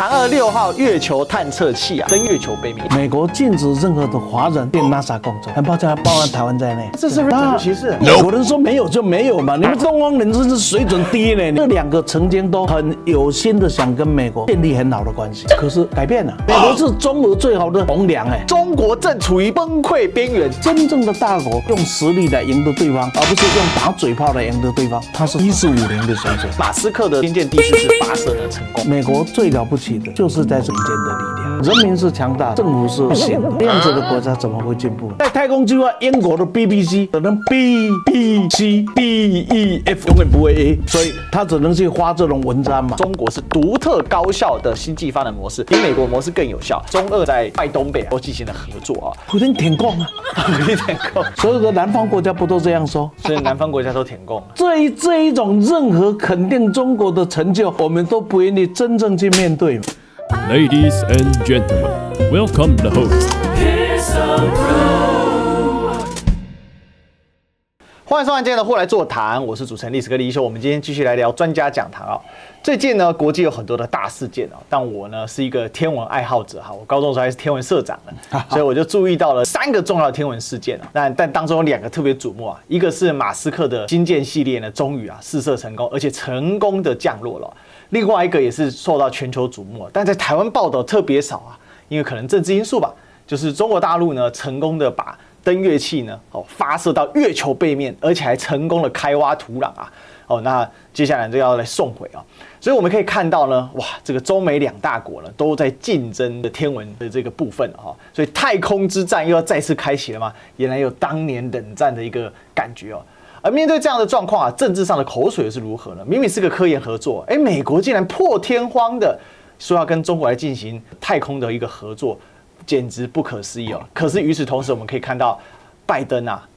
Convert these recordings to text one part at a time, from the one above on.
嫦娥6号月球探测器啊，登月球背面。美国禁止任何的华人跟 NASA 工作，很抱歉，包含台湾在内。这是不是种族歧视？有人说没有就没有嘛，你们东方人真是水准低呢。这两个曾经都很有心的想跟美国建立很好的关系，可是改变了。美国是中俄最好的同僚中国正处于崩溃边缘。真正的大国用实力来赢得对方，而不是用打嘴炮来赢得对方。他是1450的水准。马斯克的天箭第4次发射的成功。美国最了不起的就是在人间的力量，人民是强大，政府是不行的。这样子的国家怎么会进步？在太空计划，英国的 BBC 可能 B、B、C、D、E、F 永远不会 A， 所以他只能去发这种文章嘛。中国是独特高效的星际发展模式，比美国模式更有效。中俄在外东北都进行了合作啊，普京舔共啊，普京舔共，所有的南方国家不都这样说？所以南方国家都舔共。这一种任何肯定中国的成就，我们都不愿意真正去面对。Ladies and gentlemen, welcome the host. 欢迎收看今天的货来座谈，我是主持人历史哥李一修。我们今天继续来聊专家讲堂啊。最近呢，国际有很多的大事件啊，但我呢是一个天文爱好者哈，我高中的时候还是天文社长呢，所以我就注意到了3个重要的天文事件啊。但当中有2个特别瞩目啊，一个是马斯克的星舰系列呢，终于试射成功，而且成功的降落了。另外一个也是受到全球瞩目，但在台湾报道特别少啊，因为可能政治因素吧，就是中国大陆呢成功的把登月器呢发射到月球背面，而且还成功的开挖土壤啊。那接下来就要来送回啊。所以我们可以看到呢，哇，这个中美2大国呢都在竞争的天文的这个部分啊，所以太空之战又要再次开启了吗？原来有当年冷战的一个感觉哦。而面对这样的状况啊，政治上的口水是如何呢？明明是个科研合作，美国竟然破天荒的说要跟中国来进行太空的一个合作，简直不可思议哦。可是与此同时，我们可以看到拜登啊，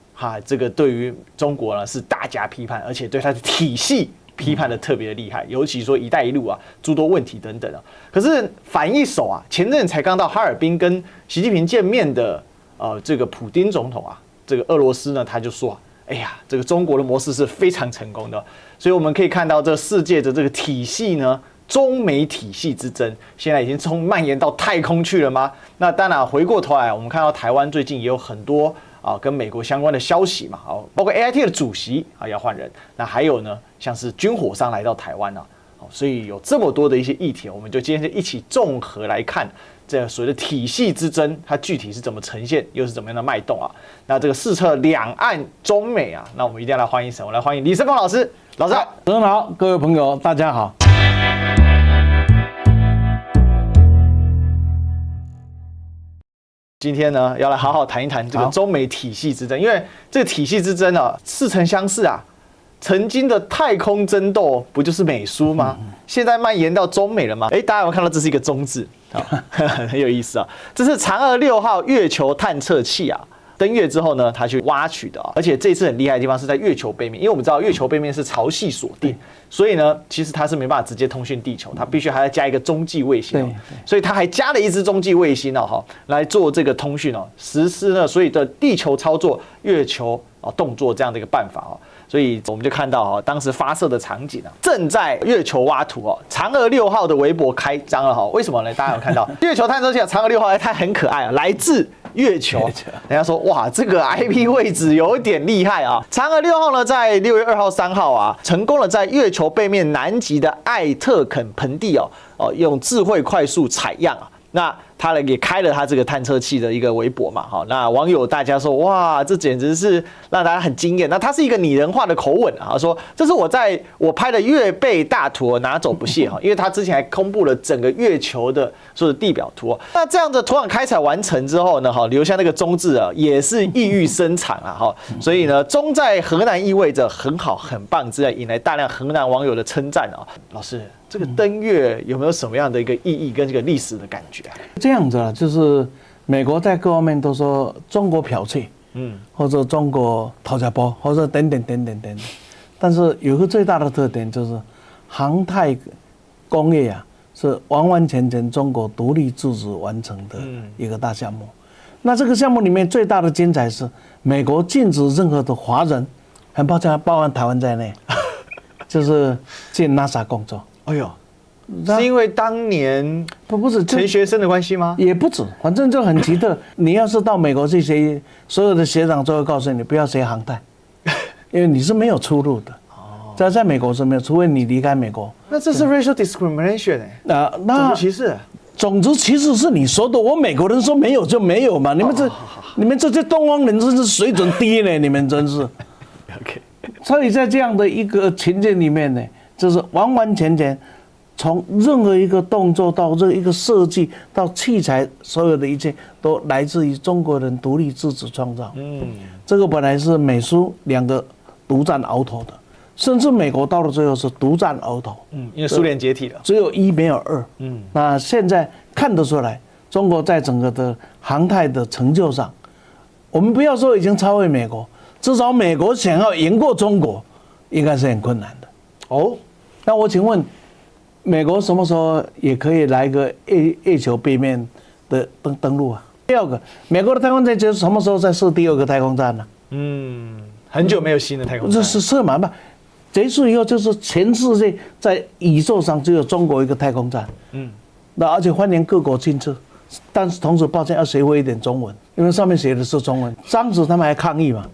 这个对于中国呢是大加批判，而且对他的体系批判的特别的厉害，尤其说“一带一路”啊，诸多问题等等啊。可是反一手啊，前阵才刚到哈尔滨跟习近平见面的这个普丁总统啊，这个俄罗斯呢他就说，哎呀，这个中国的模式是非常成功的，所以我们可以看到这世界的这个体系呢，中美体系之争，现在已经蔓延到太空去了吗？那当然，回过头来，我们看到台湾最近也有很多跟美国相关的消息嘛，包括 AIT 的主席要换人，那还有呢，像是军火商来到台湾所以有这么多的一些议题，我们就今天就一起综合来看。这所谓的体系之争，它具体是怎么呈现，又是怎么样的脉动啊？那这个视测两岸中美啊，那我们一定要来欢迎谁？我来欢迎李胜峰老师，老师好。主持人好，各位朋友大家好。今天呢，要来好好谈一谈这个中美体系之争，因为这个体系之争啊，似曾相识啊。曾经的太空争斗不就是美苏吗？现在蔓延到中美了吗？大家有没有看到这是一个中字很有意思啊。这是嫦娥6号月球探测器啊，登月之后呢，它去挖取的而且这次很厉害的地方是在月球背面，因为我们知道月球背面是潮汐锁定，所以呢，其实它是没办法直接通讯地球，它必须还要加一个中继卫星所以它还加了一支中继卫星来做这个通讯实施呢所以的地球操作、月球动作这样的一个办法所以我们就看到当时发射的场景正在月球挖土嫦娥6号的微博开张了为什么呢？大家有看到月球探测器嫦娥6号它很可爱来自月球，人家说哇，这个 IP 位置有点厉害啊！嫦娥6号呢，在6月2号、3号成功了在月球背面南极的艾特肯盆地用智慧快速采样那他也开了他这个探测器的一个微博嘛，那网友大家说哇，这简直是让大家很惊艳。那他是一个拟人化的口吻说这是我拍的月背大图拿走不谢因为他之前还公布了整个月球的所有的地表图那这样的土壤开采完成之后呢，留下那个中字也是意欲深长所以呢，中在河南意味着很好很棒之外，引来大量河南网友的称赞老师。这个登月有没有什么样的一个意义跟这个历史的感觉这样子就是美国在各方面都说中国剽窃，或者中国偷家包，或者等等，但是有个最大的特点就是航太工业是完完全全中国独立自主完成的一个大项目。那这个项目里面最大的精彩是美国禁止任何的华人，很抱歉，包含台湾在内，就是进 NASA 工作。哎呦，是因为当年不是陈学森的关系吗？也不止，反正就很奇特。你要是到美国去学，所有的学长都会告诉你不要学航太，因为你是没有出路的。在美国是没有，除非你离开美国。那这是 racial discrimination 那种族歧视。种族歧视是你说的，我美国人说没有就没有嘛。你们这些东方人真是水准低呢，你们真是。OK。所以在这样的一个情境里面呢，就是完完全全从任何一个动作到这一个设计到器材，所有的一切都来自于中国人独立自主创造。这个本来是美苏两个独占鳌头的，甚至美国到了最后是独占鳌头。因为苏联解体了，只有1没有2。那现在看得出来，中国在整个的航太的成就上，我们不要说已经超越美国。至少美国想要赢过中国，应该是很困难的。那我请问，美国什么时候也可以来个月球背面的登陆啊？第二个，美国的太空站就是什么时候再设第2个太空站呢？很久没有新的太空站。这是设满吧？结束以后就是全世界在宇宙上只有中国一个太空站。那而且欢迎各国进驻，但是同时抱歉要学会一点中文，因为上面写的是中文。张子他们还抗议嘛？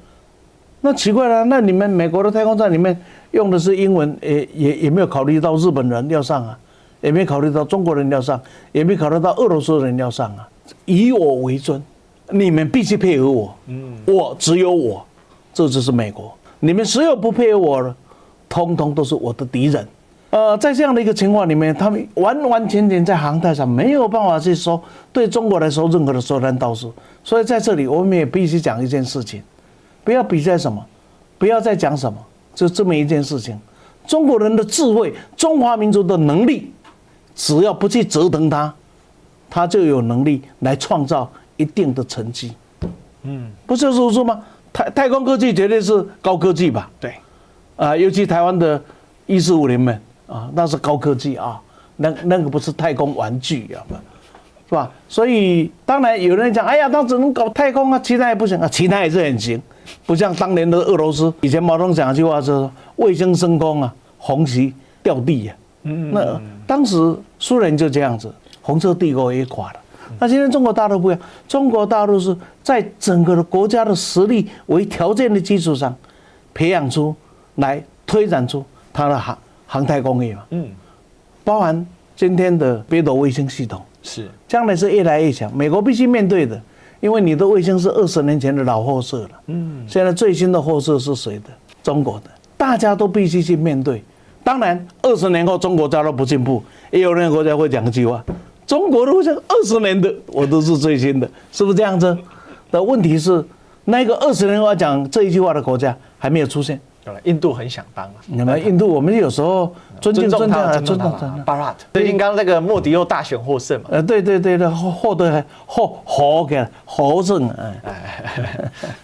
那奇怪了，那你们美国的太空站里面用的是英文，也没有考虑到日本人要上啊，也没考虑到中国人要上，也没考虑到俄罗斯人要上啊。以我为尊，你们必须配合我，我只有我，这就是美国。你们所有不配合我的，通通都是我的敌人。在这样的一个情况里面，他们完完全全在航太上没有办法去说对中国来说任何的说三道四。所以在这里，我们也必须讲一件事情。不要比赛什么，不要再讲什么，就这么一件事情。中国人的智慧，中华民族的能力，只要不去折腾它，他就有能力来创造一定的成绩。不就是如此吗？太空科技绝对是高科技吧？对。尤其台湾的1450们那是高科技啊，那个不是太空玩具啊。是吧？所以当然有人讲，哎呀，他只能搞太空啊，其他也不行啊，其他也是很行，不像当年的俄罗斯。以前毛泽东讲一句话说：“卫星升空啊，红旗掉地呀。”那当时苏联就这样子，红色帝国也垮了。那今天中国大陆不一样，中国大陆是在整个的国家的实力为条件的基础上，培养出来推展出它的航太工业嘛。包含今天的北斗卫星系统。是，将来是越来越强，美国必须面对的，因为你的卫星是20年前的老货色了。现在最新的货色是谁的？中国的，大家都必须去面对。当然，20年后中国假如不进步，也有任何国家会讲一句话：中国的卫星20年的，我都是最新的，是不是这样子？的问题是，那个20年后要讲这一句话的国家还没有出现。印度很想当啊。你们印度，我们有时候尊重他。巴拉特，最近刚那个莫迪又大选获胜嘛。对，获得获胜。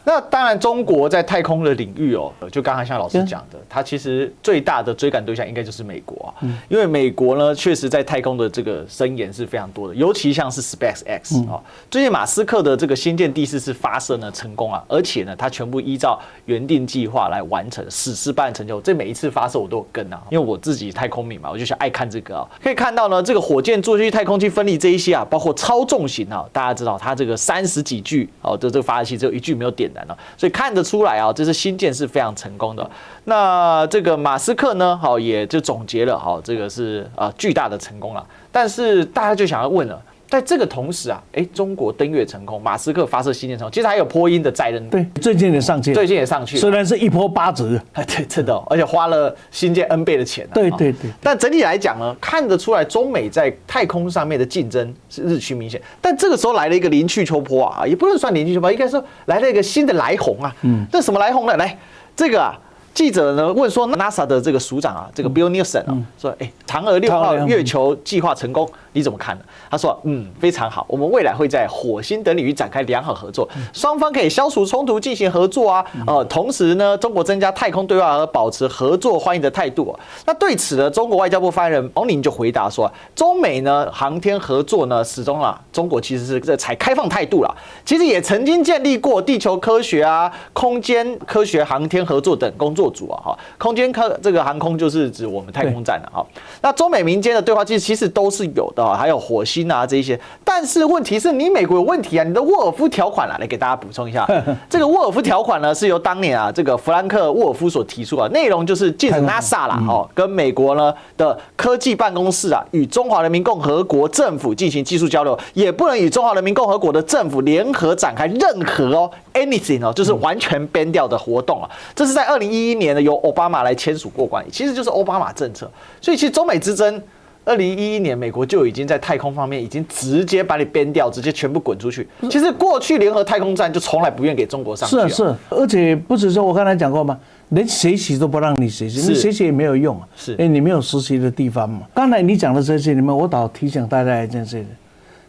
那当然，中国在太空的领域就刚才像老师讲的，它其实最大的追赶对象应该就是美国啊。因为美国呢，确实在太空的这个深研是非常多的，尤其像是 SpaceX 最近马斯克的这个星舰第4次发射呢成功啊，而且呢，它全部依照原定计划来完成。史诗般成就，这每一次发射我都有跟啊，因为我自己太空迷嘛，我就想爱看这个啊。可以看到呢，这个火箭做去太空去分离这一些啊，包括超重型啊，大家知道它这个30几具这个发射器只有1具没有点燃了，所以看得出来啊，这是星舰是非常成功的。那这个马斯克呢，也就总结了这个是巨大的成功了。但是大家就想要问了。在这个同时啊，中国登月成功，马斯克发射星舰成功，其实还有波音的载人，对，最近也上去了，虽然是一波8折，对，真的，而且花了星舰 N 倍的钱。对。但整体来讲呢，看得出来中美在太空上面的竞争是日趋明显。但这个时候来了一个临去秋波啊，也不能算临去秋波，应该说来了一个新的来鸿啊。这什么来鸿呢？来，这个啊。记者呢问说 ，NASA 的这个署长啊，这个 Bill Nelson 说，嫦娥6号月球计划成功，你怎么看呢？他说，非常好，我们未来会在火星等领域展开良好合作，双方可以消除冲突，进行合作啊。同时呢，中国增加太空对话和保持合作欢迎的态度。那对此呢，中国外交部发言人王宁就回答说，中美呢航天合作呢，始终中国其实是采开放态度啦，其实也曾经建立过地球科学啊、空间科学、航天合作等工作组啊。空间这个航空就是指我们太空站啊。那中美民间的对话其实都是有的。还有火星啊这些，但是问题是你美国有问题啊，你的沃尔夫条款来给大家补充一下。这个沃尔夫条款呢，是由当年这个弗兰克·沃尔夫所提出的，内容就是禁止 NASA 啦，跟美国呢的科技办公室与中华人民共和国政府进行技术交流，也不能与中华人民共和国的政府联合展开任何anything 就是完全 ban 掉的活动啊。这是在2011年呢由奥巴马来签署过关，其实就是奥巴马政策。所以其实中美之争。2011年，美国就已经在太空方面已经直接把你编掉，直接全部滚出去。其实过去联合太空站就从来不愿给中国上去。是，而且不只是我刚才讲过嘛，连学习都不让你学习，你学习也没有用啊。是，因为你没有实习的地方嘛。刚才你讲的这些里面，我倒提醒大家一件事情：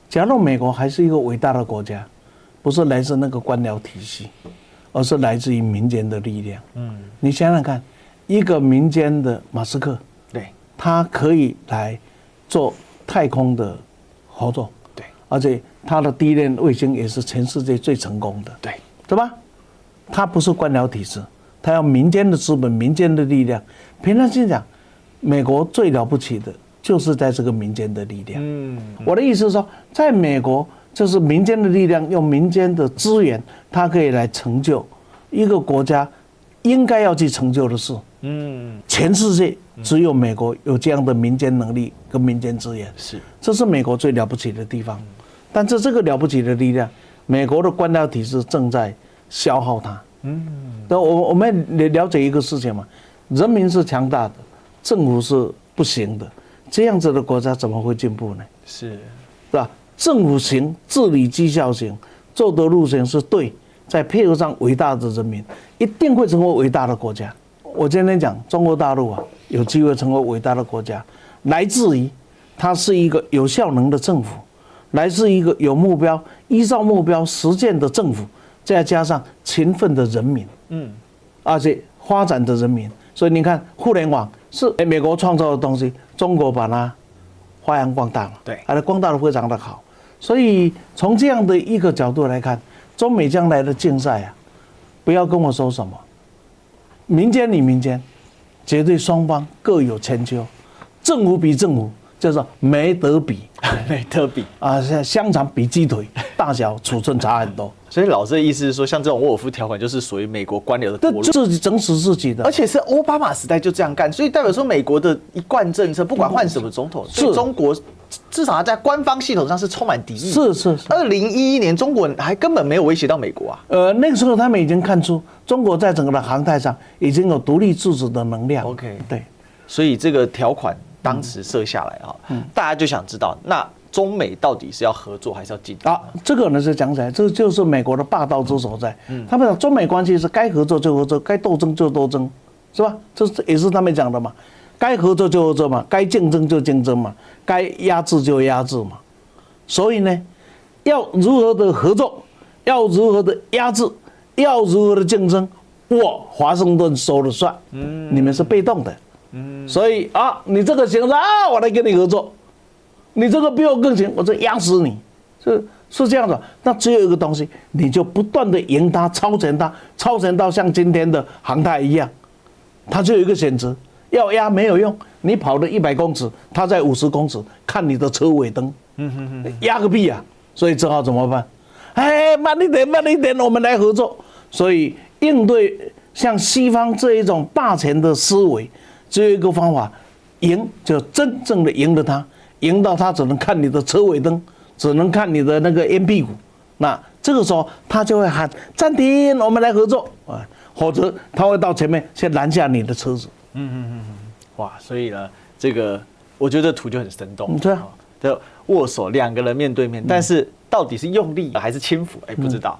假如美国还是一个伟大的国家，不是来自那个官僚体系，而是来自于民间的力量。你想想看，一个民间的马斯克，对，他可以来做太空的合作，对，而且他的第一链卫星也是全世界最成功的，对吧？他不是官僚体制，他要民间的资本、民间的力量。平常心讲，美国最了不起的就是在这个民间的力量。我的意思是说，在美国，就是民间的力量，用民间的资源，它可以来成就一个国家应该要去成就的事。全世界只有美国有这样的民间能力跟民间资源，这是美国最了不起的地方。但是这个了不起的力量，美国的官僚体制正在消耗它。我们了解一个事情嘛，人民是强大的，政府是不行的，这样子的国家怎么会进步呢？是吧？政府行，治理绩效行，做的路线是对，再配合上伟大的人民，一定会成为伟大的国家。我今天讲中国大陆有机会成为伟大的国家，来自于它是一个有效能的政府，来自一个有目标、依照目标实践的政府，再加上勤奋的人民，而且发展的人民。所以你看，互联网是美国创造的东西，中国把它发扬光大嘛，对，而且光大的非常的好。所以从这样的一个角度来看，中美将来的竞赛不要跟我说什么。民间与民间，绝对双方各有千秋，政府比政府就是没得比，没得比啊！香肠比鸡腿大小尺寸差很多。所以老师的意思是说，像这种沃尔夫条款就是属于美国官僚的脱落，自己整死自己的，而且是奥巴马时代就这样干，所以代表说美国的一贯政策，不管换什么总统，对中国至少他在官方系统上是充满敌意。是。2011年，中国还根本没有威胁到美国啊。那个时候他们已经看出中国在整个的航太上已经有独立自主的能量。OK， 对，所以这个条款当时设下来大家就想知道，那中美到底是要合作还是要竞争？这个呢是讲起来，这就是美国的霸道之所在。他们讲中美关系是该合作就合作，该斗争就斗争，是吧？这也是他们讲的嘛。该合作就合作嘛，该竞争就竞争嘛，该压制就压制嘛。所以呢，要如何的合作，要如何的压制，要如何的竞争，华盛顿说了算。你们是被动的。所以你这个行我来跟你合作，你这个比我更行，我就压死你，是这样的。那只有一个东西，你就不断的赢他，超前他，超前到像今天的航太一样，他就有一个选择。要压没有用，你跑了100公尺，他在50公尺看你的车尾灯，压个屁啊！所以只好怎么办？慢一点，我们来合作。所以应对像西方这一种霸权的思维，只有一个方法，赢就真正的赢了他，赢到他只能看你的车尾灯，只能看你的那个烟屁股。那这个时候他就会喊暂停，我们来合作或者他会到前面先拦下你的车子。哇，所以呢，这个我觉得这图就很生动。对啊，就握手2个人面对面，但是到底是用力还是轻抚，不知道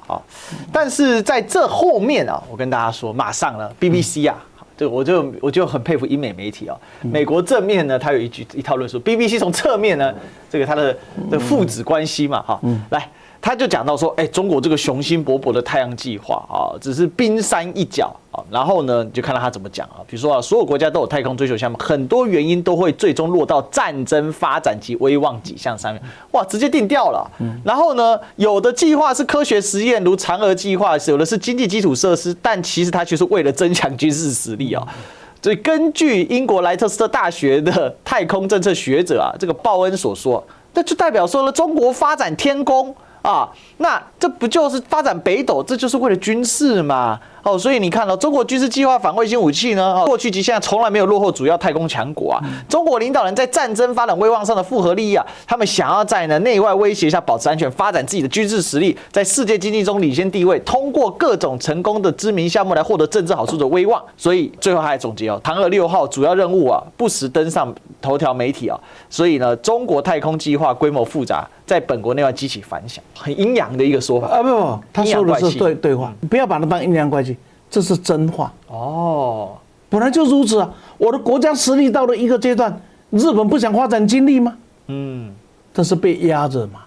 但是在这后面我跟大家说，马上呢 ，BBC 这我就很佩服英美媒体哦。美国正面呢，它有一套论述 ；BBC 从侧面呢，这个它的父子关系嘛，哈，来。他就讲到说，中国这个雄心勃勃的太阳计划啊，只是冰山一角啊。然后呢，你就看到他怎么讲啊，比如说所有国家都有太空追求项目，很多原因都会最终落到战争发展及威望几项上面，哇，直接定调了。然后呢，有的计划是科学实验，如嫦娥计划，有的是经济基础设施，但其实它却是为了增强军事实力啊。所以根据英国莱特斯特大学的太空政策学者啊，这个鲍恩所说，那就代表说呢，中国发展天宫。那这不就是发展北斗？这就是为了军事嘛？所以你看中国军事计划反卫星武器呢，过去及现在从来没有落后主要太空强国啊。中国领导人在战争发展威望上的复合利益啊，他们想要在内外威胁下保持安全，发展自己的军事实力，在世界经济中领先地位，通过各种成功的知名项目来获得政治好处的威望。所以最后他还总结嫦娥6号主要任务啊，不时登上头条媒体啊。所以呢，中国太空计划规模复杂，在本国内外激起反响，很阴阳的一个说法不，他说的是对话，不要把它当阴阳怪气，这是真话本来就如此啊。我的国家实力到了一个阶段，日本不想发展军力吗？这是被压着嘛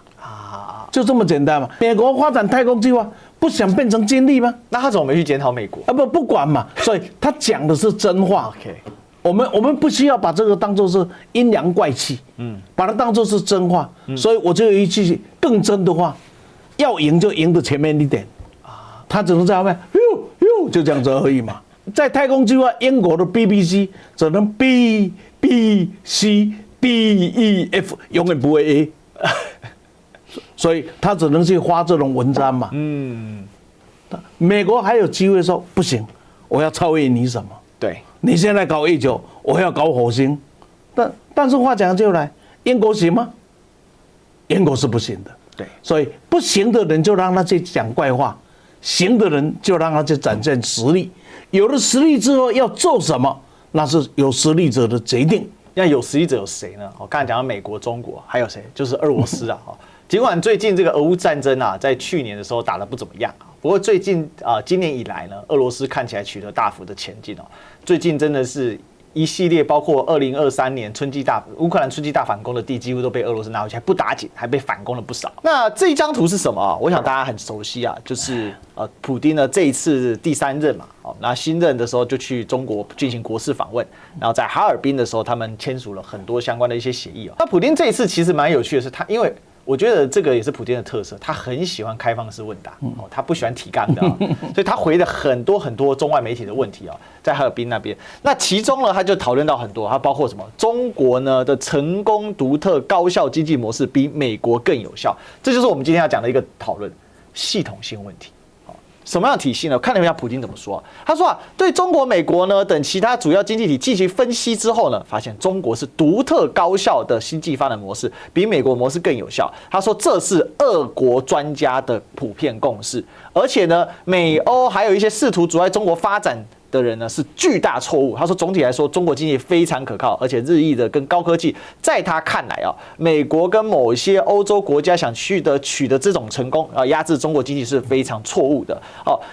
就这么简单嘛。美国发展太空计划不想变成军力吗？那他怎么没去检讨美国不管嘛。所以他讲的是真话。OK。我们不需要把这个当作是阴阳怪气，把它当作是真话。所以我就有一句更真的话，要赢就赢得前面一点他只能在后面就这样子而已嘛。在太空计划，英国的 BBC 只能 B B C D E F， 永远不会 A， 所以他只能去发这种文章嘛。美国还有机会说不行，我要超越你什么？对。你现在搞月球，我要搞火星，但是话讲就来，英国行吗？英国是不行的。对，所以不行的人就让他去讲怪话，行的人就让他去展现实力。有了实力之后要做什么，那是有实力者的决定。那有实力者有谁呢？我刚才讲到美国、中国，还有谁？就是俄罗斯啊。尽管最近这个俄乌战争啊，在去年的时候打得不怎么样不过最近今年以来呢，俄罗斯看起来取得大幅的前进最近真的是一系列，包括2023年乌克兰春季大反攻的地，几乎都被俄罗斯拿回去，还不打紧，还被反攻了不少。那这一张图是什么我想大家很熟悉就是普丁呢这一次第3任嘛，那新任的时候就去中国进行国事访问，然后在哈尔滨的时候，他们签署了很多相关的一些协议那普丁这一次其实蛮有趣的是，他因为我觉得这个也是普丁的特色，他很喜欢开放式问答他不喜欢提纲的所以他回了很多中外媒体的问题在哈尔滨那边。那其中呢，他就讨论到很多，它包括什么？中国呢的成功独特高效经济模式比美国更有效，这就是我们今天要讲的一个讨论，系统性问题。什么样的体系呢？看了一下普丁怎么说他说对中国、美国呢等其他主要经济体进行分析之后呢，发现中国是独特高效的经济发展模式，比美国模式更有效。他说这是俄国专家的普遍共识，而且呢，美欧还有一些试图阻碍中国发展的人呢是巨大错误。他说总体来说，中国经济非常可靠，而且日益的跟高科技。在他看来美国跟某些欧洲国家想取得这种成功压制中国经济是非常错误的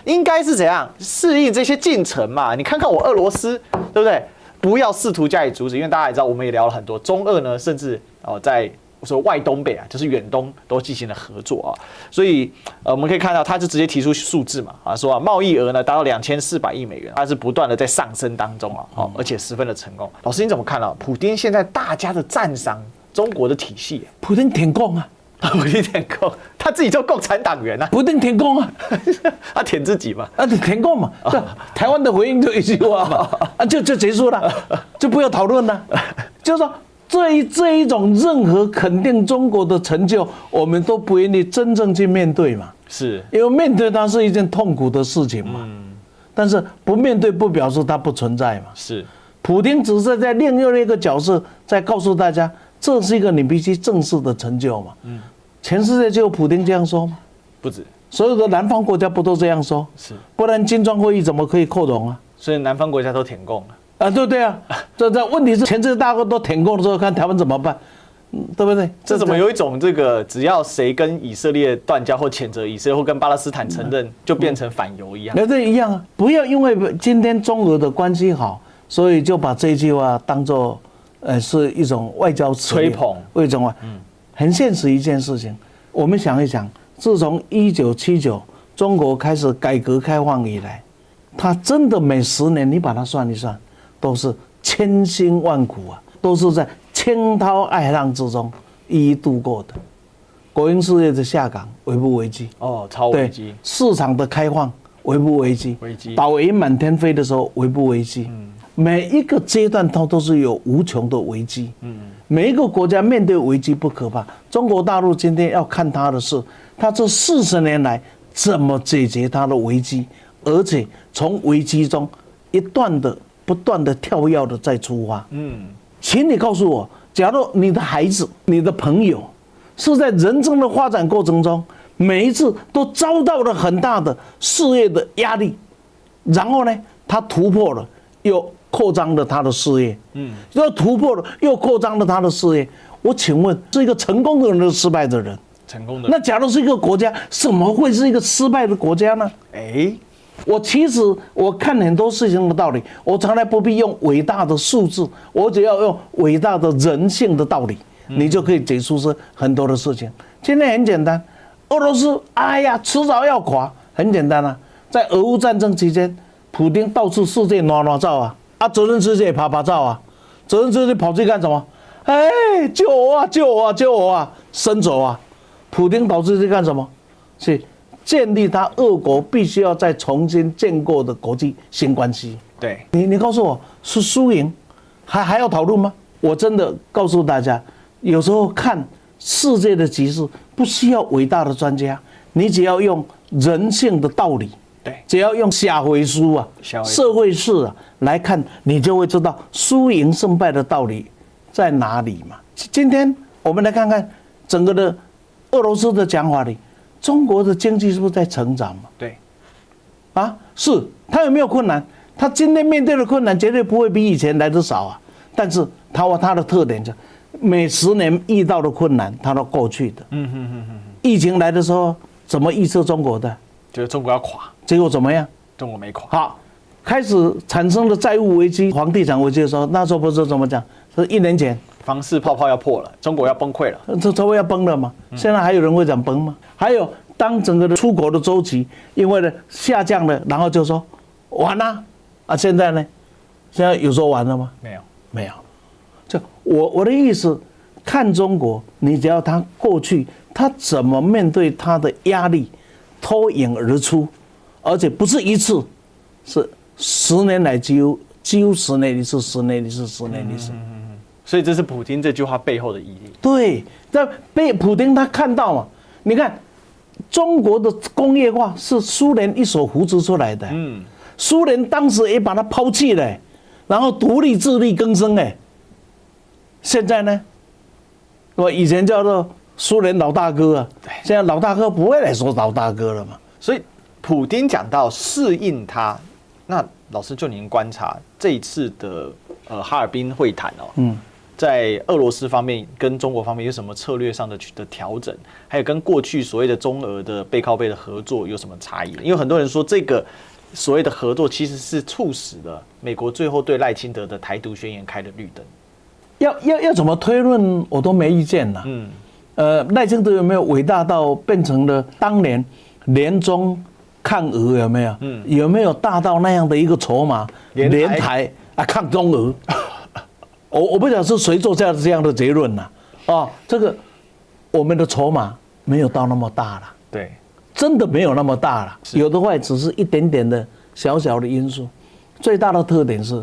应该是怎样适应这些进程嘛？你看看我俄罗斯，对不对？不要试图加以阻止，因为大家也知道，我们也聊了很多，中俄呢甚至在说外东北就是远东都进行了合作所以我们可以看到，他就直接提出数字嘛说贸易额呢达到2400亿美元，它是不断的在上升当中而且十分的成功。老师你怎么看普丁现在大家的赞赏中国的体系？普丁舔共普丁舔共，他自己做共产党员普丁舔共他舔自己嘛？舔共嘛？台湾的回应就一句话嘛就结束了，就不要讨论了，就是说。这一种任何肯定中国的成就，我们都不愿意真正去面对嘛，是因为面对它是一件痛苦的事情嘛。但是不面对不表示它不存在嘛。是，普丁只是在另外一个角色，在告诉大家，这是一个你必须正视的成就嘛。全世界就有普丁这样说吗？不止，所有的南方国家不都这样说？是，不然金砖会议怎么可以扩容所以南方国家都舔共对啊，这问题是全世界大国都舔共的时候，看台湾怎么办？对不对？这怎么有一种这个只要谁跟以色列断交或谴责以色列或跟巴勒斯坦承认，就变成反犹一样？这一样啊！不要因为今天中俄的关系好，所以就把这句话当作是一种外交吹捧。为什么？很现实一件事情，我们想一想，自从1979中国开始改革开放以来，它真的每10年你把它算一算，都是千辛万苦啊，都是在惊涛骇浪之中一一度过的。国营事业的下岗危不危机？超危机。市场的开放危不危机？危机。岛屿满天飞的时候危不危机？每一个阶段它都是有无穷的危机。每一个国家面对危机不可怕，中国大陆今天要看它的是，它这40年来怎么解决它的危机，而且从危机中不断的跳跃的再出发。请你告诉我，假如你的孩子、你的朋友是在人生的发展过程中，每一次都遭到了很大的事业的压力，然后呢，他突破了，又扩张了他的事业，又突破了，又扩张了他的事业。我请问，是一个成功的人还是失败的人？成功的。那假如是一个国家，怎么会是一个失败的国家呢？其实我看很多事情的道理，我从来不必用伟大的数字，我只要用伟大的人性的道理，你就可以解出很多的事情。今天很简单，俄罗斯迟早要垮，很简单啊。在俄乌战争期间，普丁到处世界哪照啊，泽连斯基也爬照啊，泽连斯基跑去干什么？救我啊，救我啊，救我啊，伸手啊。普丁导致去干什么？去建立他俄国必须要再重新建构的国际新关系。对，你告诉我是输赢，还要讨论吗？我真的告诉大家，有时候看世界的局势不需要伟大的专家，你只要用人性的道理，对，只要用社会书啊、社会事来看，你就会知道输赢胜败的道理在哪里嘛。今天我们来看看整个的俄罗斯的讲法里。中国的经济是不是在成长嘛？对，是。他有没有困难？他今天面对的困难绝对不会比以前来的少啊。但是他的特点就每10年遇到的困难，他都过去的。疫情来的时候，怎么预测中国的？觉得中国要垮，结果怎么样？中国没垮。好，开始产生了债务危机、房地产危机的时候，那时候不是怎么讲？是1年前。房市泡泡要破了，中国要崩溃了，这周围要崩了吗？现在还有人会讲崩吗？还有，当整个的出国的周期因为呢下降了，然后就说完了现在呢？现在有说完了吗？没有。就我的意思，看中国，你只要他过去他怎么面对他的压力，脱颖而出，而且不是一次，是10年来几乎10年一次，10年一次，10年一次。所以这是普丁这句话背后的意义。对，在被普丁他看到嘛，你看中国的工业化是苏联一手扶持出来的，苏联当时也把它抛弃了，然后独立自力更生现在呢，我以前叫做苏联老大哥现在老大哥不会来说老大哥了嘛。所以普丁讲到适应他，那老师就您观察这一次的哈尔滨会谈在俄罗斯方面跟中国方面有什么策略上的调整，还有跟过去所谓的中俄的背靠背的合作有什么差异？因为很多人说这个所谓的合作其实是促使了美国最后对赖清德的台独宣言开了绿灯。要怎么推论我都没意见啦。赖清德有没有伟大到变成了当年联中抗俄有没有？有没有大到那样的一个筹码？联台抗中俄？我不晓得是谁做下这样的结论这个我们的筹码没有到那么大了，对，真的没有那么大了，有的话只是一点点的小小的因素。最大的特点是，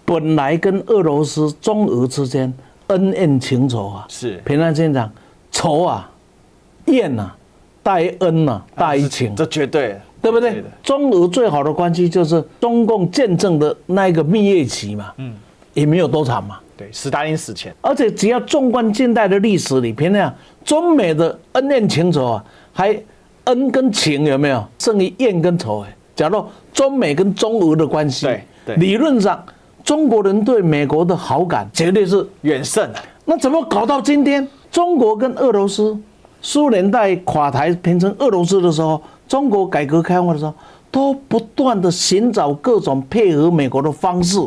本来跟俄罗斯中俄之间恩怨情仇是平常心讲，仇怨大于恩大于情，这绝对，对不对？中俄最好的关系就是中共建政的那一个蜜月期嘛，也没有多长嘛。对，斯大林死前，而且只要纵观近代的历史里，偏讲中美的恩怨情仇还恩跟情有没有胜于怨跟仇？假如中美跟中俄的关系，对，理论上中国人对美国的好感绝对是远胜，那怎么搞到今天？中国跟俄罗斯，苏联在垮台变成俄罗斯的时候，中国改革开放的时候，都不断的寻找各种配合美国的方式，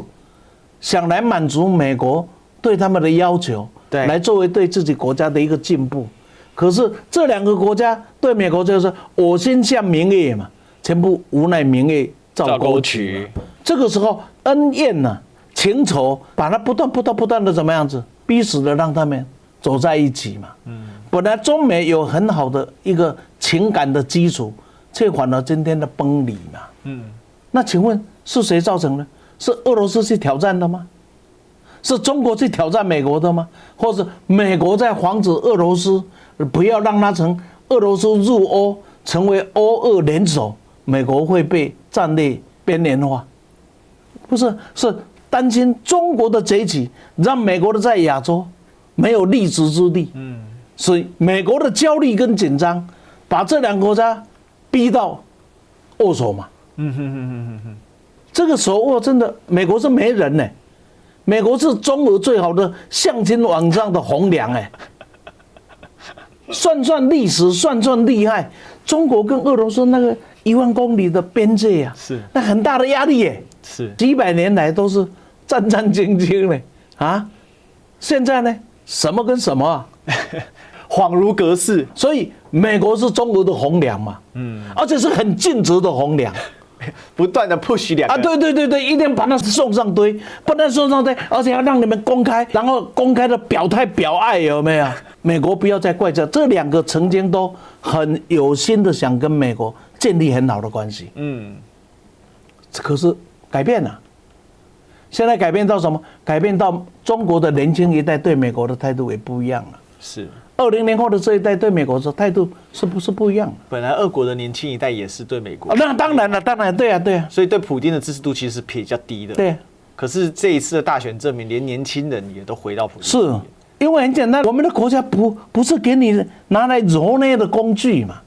想来满足美国对他们的要求，对，来作为对自己国家的一个进步。可是这两个国家对美国就是我心向明月嘛，全部无奈明月照沟渠。这个时候恩怨呢、情仇，把它不断的怎么样子，逼死了让他们走在一起嘛。本来中美有很好的一个情感的基础，却反而今天的崩离嘛。那请问是谁造成的？是俄罗斯去挑战的吗？是中国去挑战美国的吗？或者美国在防止俄罗斯不要让它成俄罗斯入欧，成为欧俄联手，美国会被战略边缘化？不是，是担心中国的崛起让美国的在亚洲没有立足之地。所以美国的焦虑跟紧张，把这两个国家逼到握手嘛。这个手握真的，美国是没人呢。美国是中俄最好的向前往上的洪梁哎。算历史，算厉害，中国跟俄罗斯那个10000公里的边界啊，是那很大的压力耶。是几百年来都是战兢兢的啊，现在呢，什么跟什么啊？恍如隔世。所以美国是中国的洪梁嘛，而且是很尽责的洪梁，不断的 push 两个啊，对，一定把它送上堆，不但送上堆，而且要让你们公开，然后公开的表态表爱，有没有？美国不要再怪这两个曾经都很有心的想跟美国建立很好的关系，可是改变了。现在改变到什么？改变到中国的年轻一代对美国的态度也不一样了。是20年后的这一代对美国的态度是不是不一样的？本来俄国的年轻一代也是对美国，那当然了，对啊，所以对普丁的支持度其实是比较低的。对。可是这一次的大选证明，连年轻人也都回到普丁。是因为很简单，我们的国家不是给你拿来揉捏的工具嘛。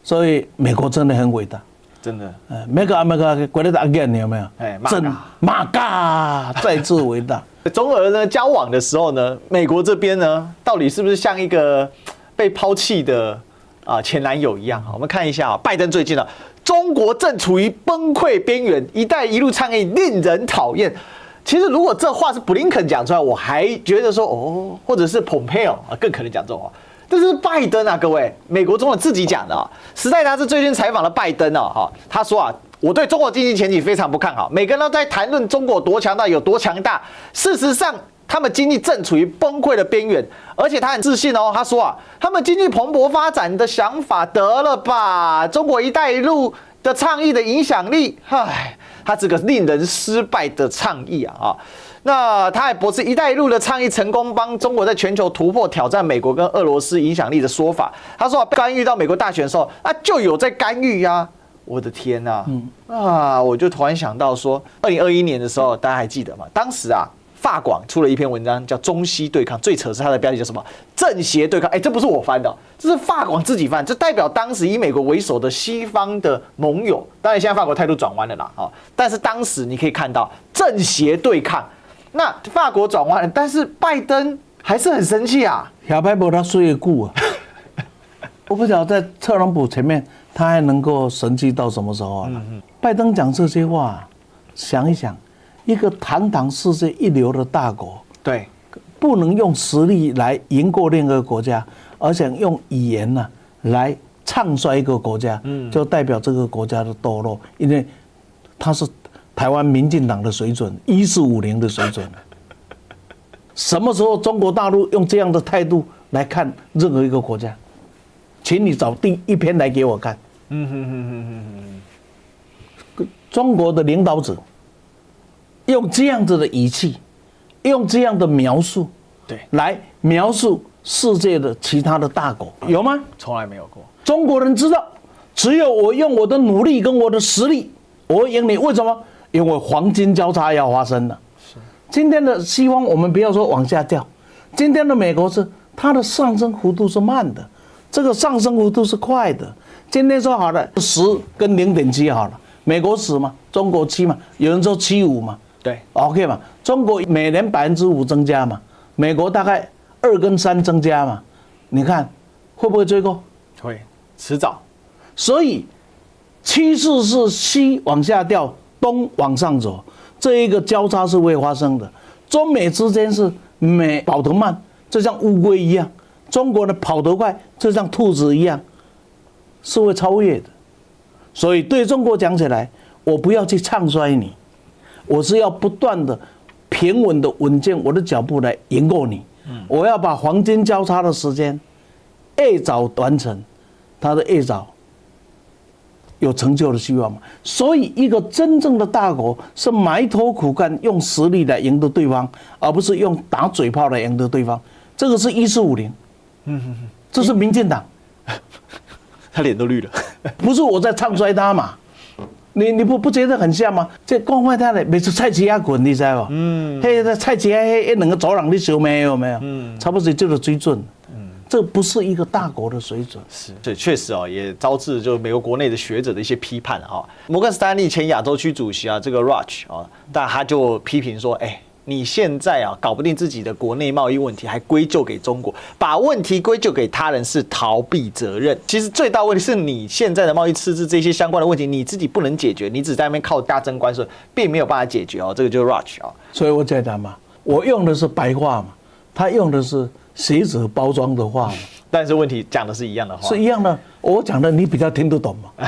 所以美国真的很伟大。真的，Make America Great Again 有没有？真 MAGA 再次伟大。中俄呢交往的时候呢，美国这边呢，到底是不是像一个被抛弃的前男友一样？我们看一下拜登最近中国正处于崩溃边缘，一带一路倡议令人讨厌。其实如果这话是布林肯讲出来，我还觉得说或者是蓬佩奥更可能讲这种话。这是拜登各位，美国总统自己讲的时代杂志最近采访了拜登他说我对中国经济前景非常不看好。每个人都在谈论中国多强大，有多强大。事实上，他们经济正处于崩溃的边缘，而且他很自信他说他们经济蓬勃发展的想法得了吧？中国“一带一路”的倡议的影响力，它这个令人失败的倡议那他还驳斥“一带一路”的倡议成功帮中国在全球突破挑战美国跟俄罗斯影响力的说法。他说干预到美国大选的时候就有在干预呀。我的天呐！我就突然想到说，2021年的时候，大家还记得吗？当时法广出了一篇文章叫《中西对抗》，最扯是它的标题叫什么？正邪对抗。这不是我翻的，这是法广自己翻，这代表当时以美国为首的西方的盟友。当然，现在法国态度转弯了啦，但是当时你可以看到正邪对抗。那法国转弯了，但是拜登还是很生气小白博他睡得顾我不晓得在特朗普前面他还能够神气到什么时候拜登讲这些话，想一想，一个堂堂世界一流的大国，对，不能用实力来赢过另一个国家，而且用语言来唱衰一个国家，就代表这个国家的堕落，因为他是台湾民进党的水准，1450的水准。什么时候中国大陆用这样的态度来看任何一个国家？请你找第一篇来给我看。中国的领导者用这样子的语气，用这样的描述，对，来描述世界的其他的大国，有吗？从来没有过。中国人知道，只有我用我的努力跟我的实力，我会赢你。为什么？因为黄金交叉要发生了。今天的西方，我们不要说往下掉，今天的美国是它的上升幅度是慢的，这个上升幅度是快的。今天说好了10跟0.7好了，美国10嘛，中国7嘛，有人说75嘛，对 ，OK 嘛，中国每年5%增加嘛，美国大概2跟3增加嘛，你看会不会追过？会，迟早。所以趋势是西往下掉，东往上走，这一个交叉是会发生的。中美之间是美跑得慢，就像乌龟一样；中国的跑得快，就像兔子一样，是会超越的。所以对中国讲起来，我不要去唱衰你，我是要不断的平稳的稳健我的脚步来赢过你。我要把黄金交叉的时间越早完成，它的越早有成就的希望嘛。所以一个真正的大国是埋头苦干，用实力来赢得对方，而不是用打嘴炮来赢得对方。这个是1450，这是民进党，他脸都绿了。不是我在唱衰他嘛？你不觉得很像吗？这讲坏他嘞，每次蔡奇亚滚，你知道吧？那蔡奇亚那两个走廊你修没有？差不多就是水准。这不是一个大国的水准。是，对，确实哦，也招致就美国国内的学者的一些批判啊。摩根斯丹利前亚洲区主席啊，这个 Roach 啊，但他就批评说，你现在啊搞不定自己的国内贸易问题，还归咎给中国，把问题归咎给他人是逃避责任。其实最大问题是你现在的贸易赤字这些相关的问题，你自己不能解决，你只在那边靠加征关税，并没有办法解决哦。这个就是 Roach 啊。所以我简单嘛，我用的是白话嘛，他用的是写者包装的话嘛。但是问题讲的是一样的话，是一样的。我讲的你比较听得懂嘛？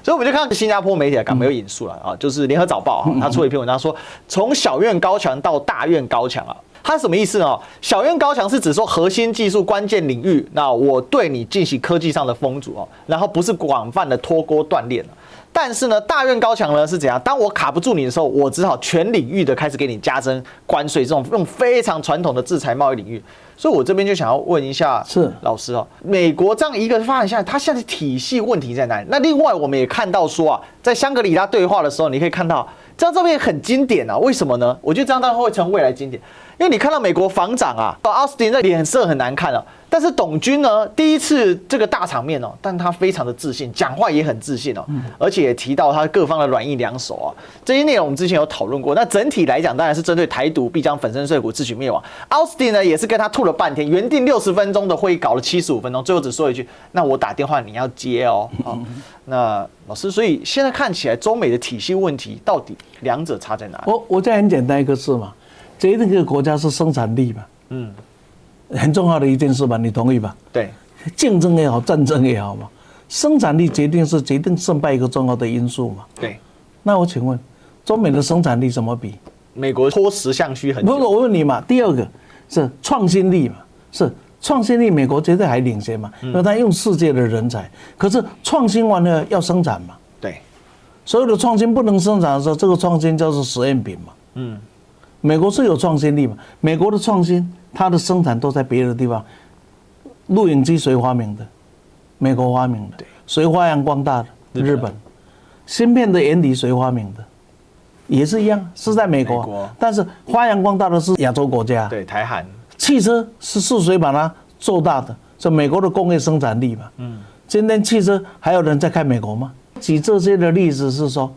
所以我们就看到新加坡媒体刚没有引述了啊，就是联合早报他出了一篇文章说，从小院高墙到大院高墙啊，它什么意思呢？小院高墙是指说核心技术关键领域，那我对你进行科技上的封阻哦，然后不是广泛的脱钩锻炼。但是呢，大院高墙呢是怎样？当我卡不住你的时候，我只好全领域的开始给你加征关税，这种用非常传统的制裁贸易领域。所以我这边就想要问一下老师哦，美国这样一个发展下来，它现在体系问题在哪里？那另外我们也看到说啊，在香格里拉对话的时候，你可以看到这张照片很经典啊，为什么呢？我觉得这张照片会成未来经典，因为你看到美国防长啊，奥斯汀的脸色很难看啊。但是董军呢，第一次这个大场面哦，但他非常的自信，讲话也很自信哦，而且也提到他各方的软硬两手啊，这些内容我们之前有讨论过。那整体来讲，当然是针对台独必将粉身碎骨、自取灭亡。奥斯汀呢，也是跟他吐了半天，原定60分钟的会议搞了75分钟，最后只说一句：“那我打电话你要接哦。”好，那老师，所以现在看起来中美的体系问题到底两者差在哪里？我这很简单一个字嘛，这个国家是生产力嘛，很重要的一件事吧，你同意吧？对，竞争也好，战争也好嘛，生产力决定胜败一个重要的因素嘛。对，那我请问，中美的生产力怎么比？美国拖10项虚很久。不，我问你嘛，第二个是创新力嘛，是创新力，美国绝对还领先嘛，因为它用世界的人才。可是创新完了要生产嘛，对，所有的创新不能生产的时候，这个创新叫做实验品嘛。美国是有创新力嘛，美国的创新。它的生产都在别的地方。录影机谁发明的？美国发明的。谁发扬光大的？日本。芯片的原理谁发明的？也是一样，是在美国。但是发扬光大的是亚洲国家。对，台韩。汽车是谁把它做大的？是美国的工业生产力嘛。今天汽车还有人在开美国吗？举这些的例子是说，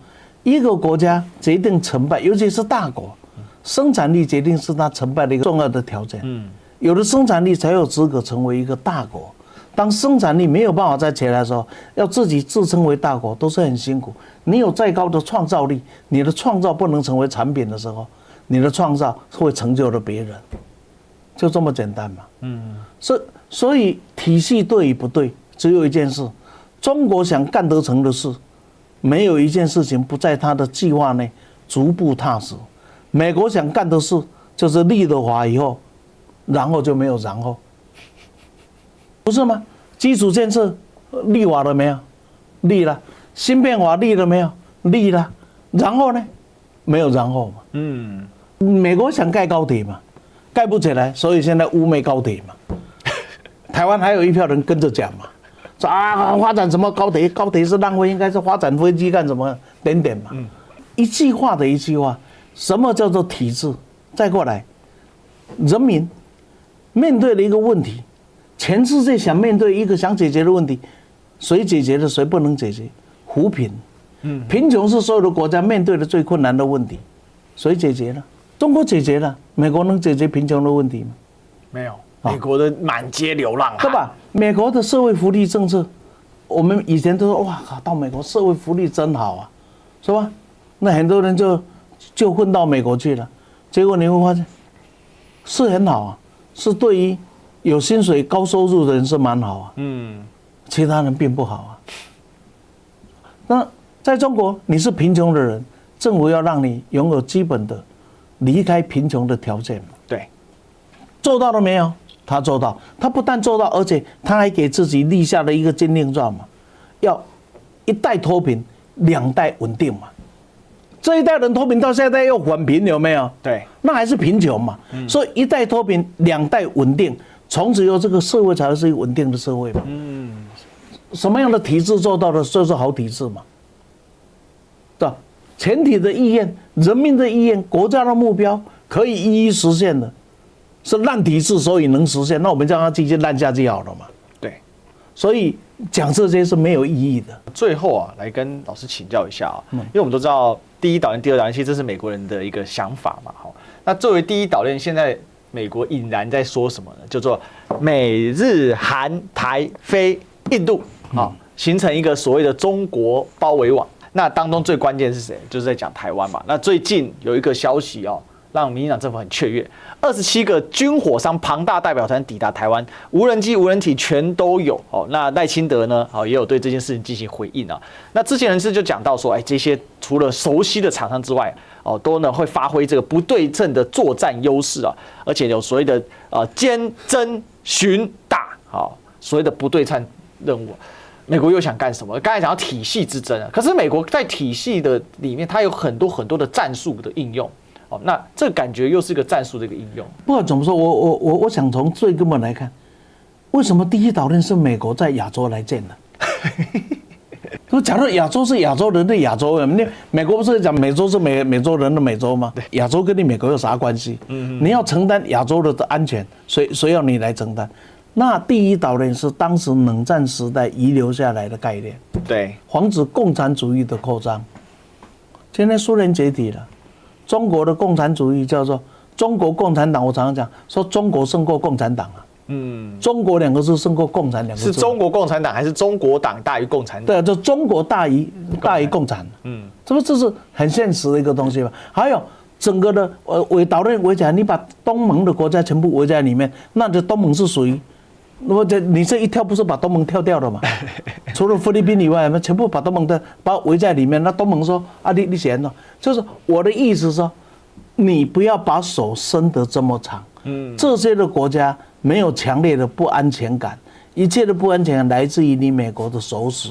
一个国家决定成败，尤其是大国。生产力决定是它成败的一个重要的条件。有了生产力才有资格成为一个大国。当生产力没有办法再起来的时候，要自己自称为大国都是很辛苦。你有再高的创造力，你的创造不能成为产品的时候，你的创造会成就了别人，就这么简单嘛。所以体系对与不对，只有一件事：中国想干得成的事，没有一件事情不在他的计划内逐步踏实。美国想干的事就是立了法以后，然后就没有然后，不是吗？基础建设立法了没有？立了。芯片法立了没有？立了。然后呢？没有然后嘛。美国想盖高铁嘛，盖不起来，所以现在污蔑高铁嘛。台湾还有一票人跟着讲嘛，说啊发展什么高铁？高铁是浪费，应该是发展飞机干什么？等等嘛。一句话的一句话。什么叫做体制？再过来，人民面对了一个问题，全世界想面对一个想解决的问题，谁解决了谁不能解决？扶贫，贫穷是所有的国家面对的最困难的问题，谁解决了？中国解决了，美国能解决贫穷的问题吗？没有，美国的满街流浪汉，对吧？美国的社会福利政策，我们以前都说哇靠，到美国社会福利真好啊，是吧？那很多人就混到美国去了，结果你会发现是很好啊，是对于有薪水、高收入的人是蛮好啊，其他人并不好啊。那在中国，你是贫穷的人，政府要让你拥有基本的离开贫穷的条件嘛？对，做到了没有？他做到，他不但做到，而且他还给自己立下了一个禁令状嘛，要一代脱贫，2代稳定嘛。这一代人脱贫到下一代又缓贫，有没有？对，那还是贫穷嘛。所以一代脱贫，2代稳定，从此以后这个社会才会是一个稳定的社会嘛。什么样的体制做到的，就是好体制嘛。对吧？全体的意愿、人民的意愿、国家的目标可以一一实现的，是烂体制，所以能实现。那我们让它继续烂下去好了嘛。对，所以讲这些是没有意义的。最后啊，来跟老师请教一下啊，因为我们都知道第一岛链、第二岛链，其实这是美国人的一个想法嘛。好，那作为第一岛链，现在美国隐然在说什么呢？叫做美日韩台非印度，好，形成一个所谓的中国包围网。那当中最关键是谁？就是在讲台湾嘛。那最近有一个消息哦，让民进党政府很雀跃，27个军火商庞大代表团抵达台湾，无人机、无人体全都有哦。那赖清德呢，也有对这件事情进行回应啊。那之前人士就讲到说，这些除了熟悉的厂商之外，都呢会发挥这个不对称的作战优势啊，而且有所谓的歼、侦、巡、打，所谓的不对称任务。美国又想干什么？刚才讲到体系之争啊，可是美国在体系的里面，它有很多很多的战术的应用。那这感觉又是一个战术的一个应用。不管怎么说，我想从最根本来看，为什么第一岛链是美国在亚洲来建的？假如亚洲是亚洲人的亚洲人，美国不是讲美洲是美洲人的美洲吗？亚洲跟你美国有啥关系？你要承担亚洲的安全，谁要你来承担？那第一岛链是当时冷战时代遗留下来的概念，对，防止共产主义的扩张。现在苏联解体了，中国的共产主义叫做中国共产党。我常常讲说中国胜过共产党啊，中国2个字胜过共产2个字。是中国共产党还是中国党大于共产党？对，就中国大于共产。这是很现实的一个东西吧。还有整个的岛链围起来，你把东盟的国家全部围在里面，那这东盟是属于。那么你这一跳不是把东盟跳掉了吗？除了菲律宾以外，全部把东盟把围在里面。那东盟说啊，你嫌了，就是我的意思说，你不要把手伸得这么长。这些的国家没有强烈的不安全感，一切的不安全感来自于你美国的手使。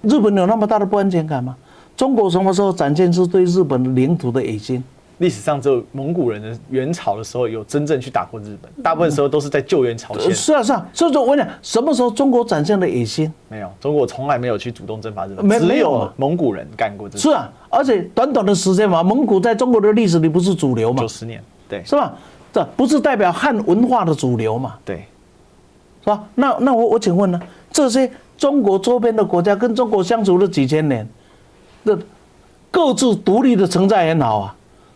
日本有那么大的不安全感吗？中国什么时候展现出对日本领土的野心？历史上只有蒙古人的元朝的时候有真正去打过日本，大部分时候都是在救援朝鲜。是啊，所以说我讲，什么时候中国展现了野心？没有，中国从来没有去主动征伐日本，只有蒙古人干过这事。是啊，而且短短的时间嘛，蒙古在中国的历史里不是主流嘛，90年，对，是吧？这不是代表汉文化的主流嘛？对，是吧？那我请问呢，这些中国周边的国家跟中国相处了几千年，各自独立的存在很好啊。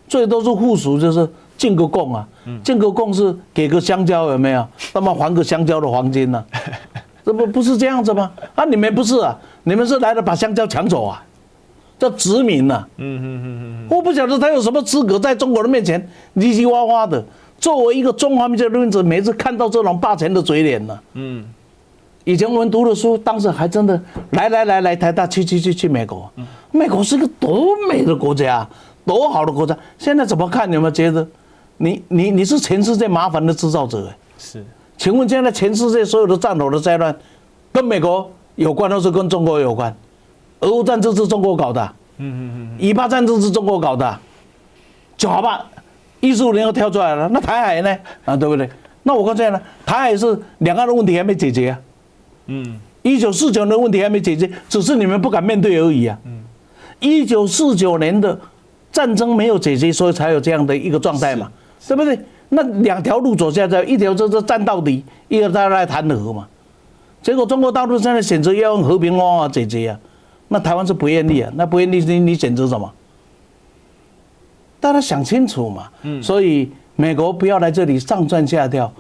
最多是附属，就是进个贡啊，进个贡是给个香蕉有没有？那么还个香蕉的黄金呢？这不是这样子吗？啊，你们不是啊，你们是来了把香蕉抢走啊，叫殖民啊。我不晓得他有什么资格在中国人面前唧唧哇哇的。作为一个中华民族的分子，每次看到这种霸权的嘴脸呢，以前我们读的书，当时还真的来台大去美国，美国是一个多美的国家。多好的国家，现在怎么看？有没有觉得，你是全世界麻烦的制造者？是，请问现在全世界所有的战火的灾难，跟美国有关，还是跟中国有关？俄乌战争是中国搞的，以巴战争是中国搞的，就好吧，15年又跳出来了，那台海呢？啊，对不对？那我告诉你了，台海是两岸的问题还没解决啊，1949年的问题还没解决，只是你们不敢面对而已啊，1949年的战争没有解决，所以才有这样的一个状态嘛，对不对？那2条路走下来，一条就是战到底，一个再来谈和嘛。结果中国大陆现在选择要用和平方法解决啊，那台湾是不愿意啊，那不愿意你选择什么？大家想清楚嘛。所以美国不要来这里上蹿下跳，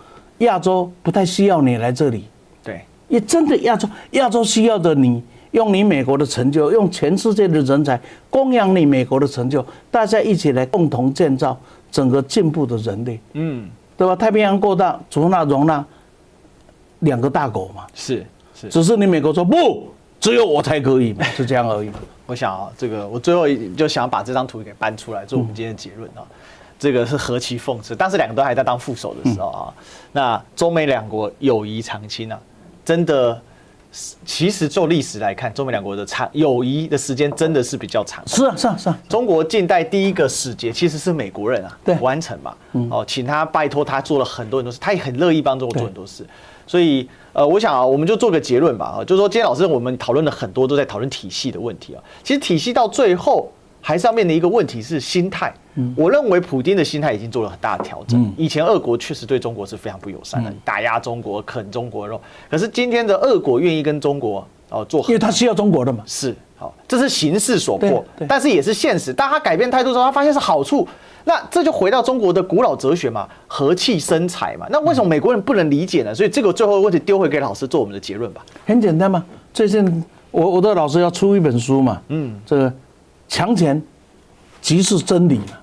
亚洲不太需要你来这里，对，也真的亚洲需要的你，用你美国的成就，用全世界的人才供养你美国的成就，大家一起来共同建造整个进步的人类，对吧？太平洋够大，容纳2个大国嘛，是，只是你美国说不，只有我才可以嘛，就这样而已。我想啊，这个我最后就想把这张图给搬出来，做我们今天的结论啊。这个是何其讽刺！当时2个都还在当副手的时候啊，那中美2国友谊长青啊，真的，其实就历史来看，中美2国的友谊的时间真的是比较长。是啊。中国近代第一个使节其实是美国人啊，对，完成嘛，请他拜托他做了很多事，他也很乐意帮中国做很多事，所以我想啊，我们就做个结论吧，就是说今天老师我们讨论了很多，都在讨论体系的问题啊，其实体系到最后还是要面临一个问题是心态。我认为普丁的心态已经做了很大的调整。以前俄国确实对中国是非常不友善的，打压中国、啃中国肉。可是今天的俄国愿意跟中国做，因为他需要中国的嘛。是，好，这是形势所迫，对，但是也是现实。当他改变态度之后，他发现是好处，那这就回到中国的古老哲学嘛，和气生财嘛。那为什么美国人不能理解呢？所以这个最后的问题丢回给老师做我们的结论吧。很简单嘛，最近我的老师要出一本书嘛，这个强权即是真理嘛，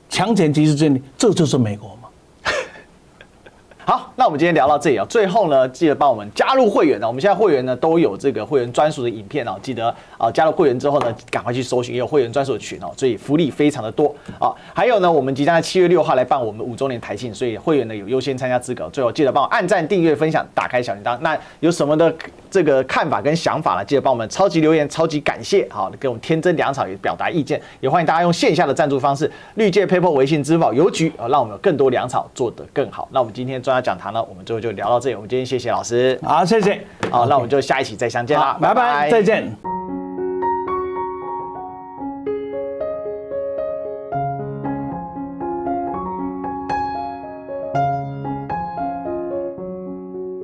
强权即是真理，这就是美国嘛。好，那我们今天聊到这里啊。最后呢，记得帮我们加入会员呢。我们现在会员呢都有这个会员专属的影片哦，记得加入会员之后呢，赶快去搜寻，也有会员专属的群哦，所以福利非常的多啊。还有呢，我们即将在7月6号来办我们5周年台庆，所以会员呢有优先参加资格。最后记得帮我按赞、订阅、分享、打开小铃铛。那有什么的这个看法跟想法呢？记得帮我们超级留言，超级感谢，好，给我们天真粮草也表达意见，也欢迎大家用线下的赞助方式，绿界、PayPal、微信、支付宝、邮局让我们有更多粮草做得更好。那我们今天专家讲堂呢，我们最后就聊到这里。我们今天谢谢老师，好，谢谢。好，那我们就下一期再相见啦，拜拜，再见。